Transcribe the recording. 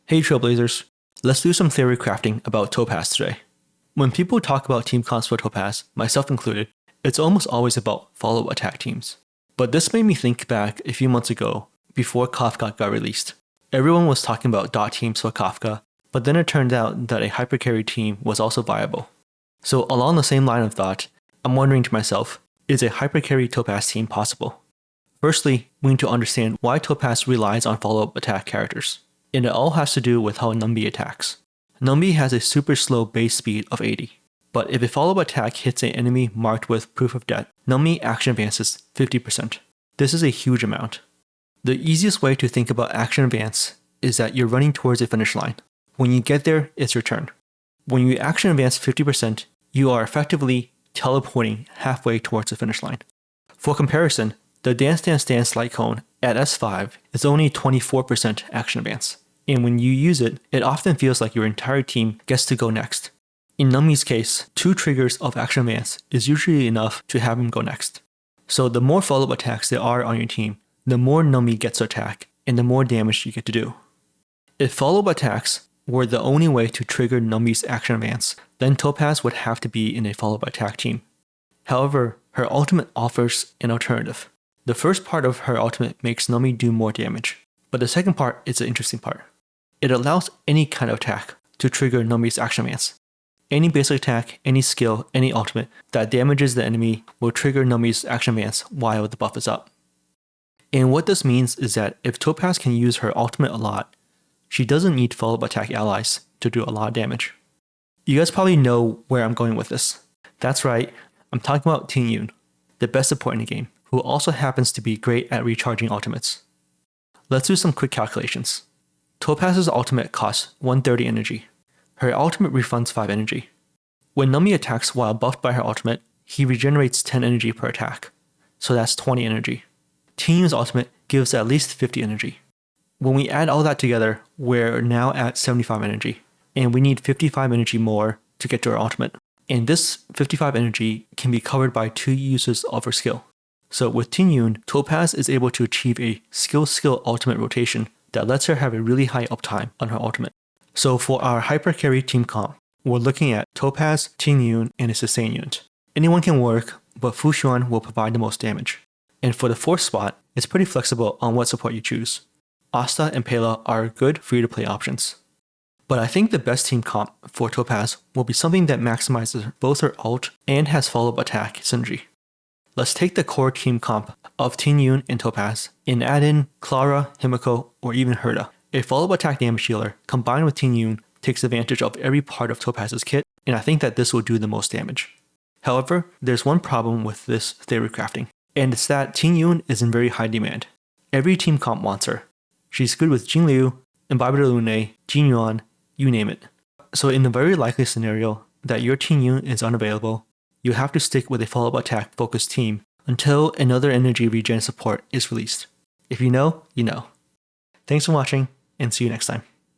Hey Trailblazers, let's do some theory crafting about Topaz today. When people talk about team comps for Topaz, myself included, it's almost always about follow-up attack teams. But this made me think back a few months ago, before Kafka got released. Everyone was talking about dot teams for Kafka, but then it turned out that a Hypercarry team was also viable. So along the same line of thought, I'm wondering to myself, is a Hypercarry Topaz team possible? Firstly, we need to understand why Topaz relies on follow-up attack characters. And it all has to do with how Numby attacks. Numby has a super slow base speed of 80, but if a follow-up attack hits an enemy marked with proof of death, Numby action advances 50%. This is a huge amount. The easiest way to think about action advance is that you're running towards a finish line. When you get there, it's your turn. When you action advance 50%, you are effectively teleporting halfway towards the finish line. For comparison, the Dance Dance Dance Light Cone at S5 is only 24% action advance. And when you use it, it often feels like your entire team gets to go next. In Numby's case, 2 triggers of action advance is usually enough to have him go next. So the more follow-up attacks there are on your team, the more Numby gets to attack, and the more damage you get to do. If follow-up attacks were the only way to trigger Numby's action advance, then Topaz would have to be in a follow-up attack team. However, her ultimate offers an alternative. The first part of her ultimate makes Numby do more damage, but the second part is the interesting part. It allows any kind of attack to trigger Numby's action advance. Any basic attack, any skill, any ultimate that damages the enemy will trigger Numby's action advance while the buff is up. And what this means is that if Topaz can use her ultimate a lot, she doesn't need follow-up attack allies to do a lot of damage. You guys probably know where I'm going with this. That's right, I'm talking about Ting Yun, the best support in the game, who also happens to be great at recharging ultimates. Let's do some quick calculations. Topaz's ultimate costs 130 energy. Her ultimate refunds 5 energy. When Numby attacks while buffed by her ultimate, he regenerates 10 energy per attack, so that's 20 energy. Ting Yun's ultimate gives at least 50 energy. When we add all that together, we're now at 75 energy, and we need 55 energy more to get to our ultimate. And this 55 energy can be covered by 2 uses of her skill. So with Ting Yun, Topaz is able to achieve a skill ultimate rotation that lets her have a really high uptime on her ultimate. So for our Hypercarry team comp, we're looking at Topaz, Ting Yun, and a sustain unit. Anyone can work, but Fu Xuan will provide the most damage. And for the 4th spot, it's pretty flexible on what support you choose. Asta and Pela are good free-to-play options. But I think the best team comp for Topaz will be something that maximizes both her ult and has follow-up attack synergy. Let's take the core team comp of Ting Yun and Topaz and add in Clara, Himiko, or even Herta. A follow-up attack damage healer combined with Ting Yun takes advantage of every part of Topaz's kit, and I think that this will do the most damage. However, there's one problem with this theory crafting, and it's that Ting Yun is in very high demand. Every team comp wants her. She's good with Jing Liu, Imbiber de Lune, Jin Yuan, you name it. So in the very likely scenario that your Ting Yun is unavailable, you have to stick with a follow-up attack focused team until another energy regen support is released. If you know, you know. Thanks for watching, and see you next time.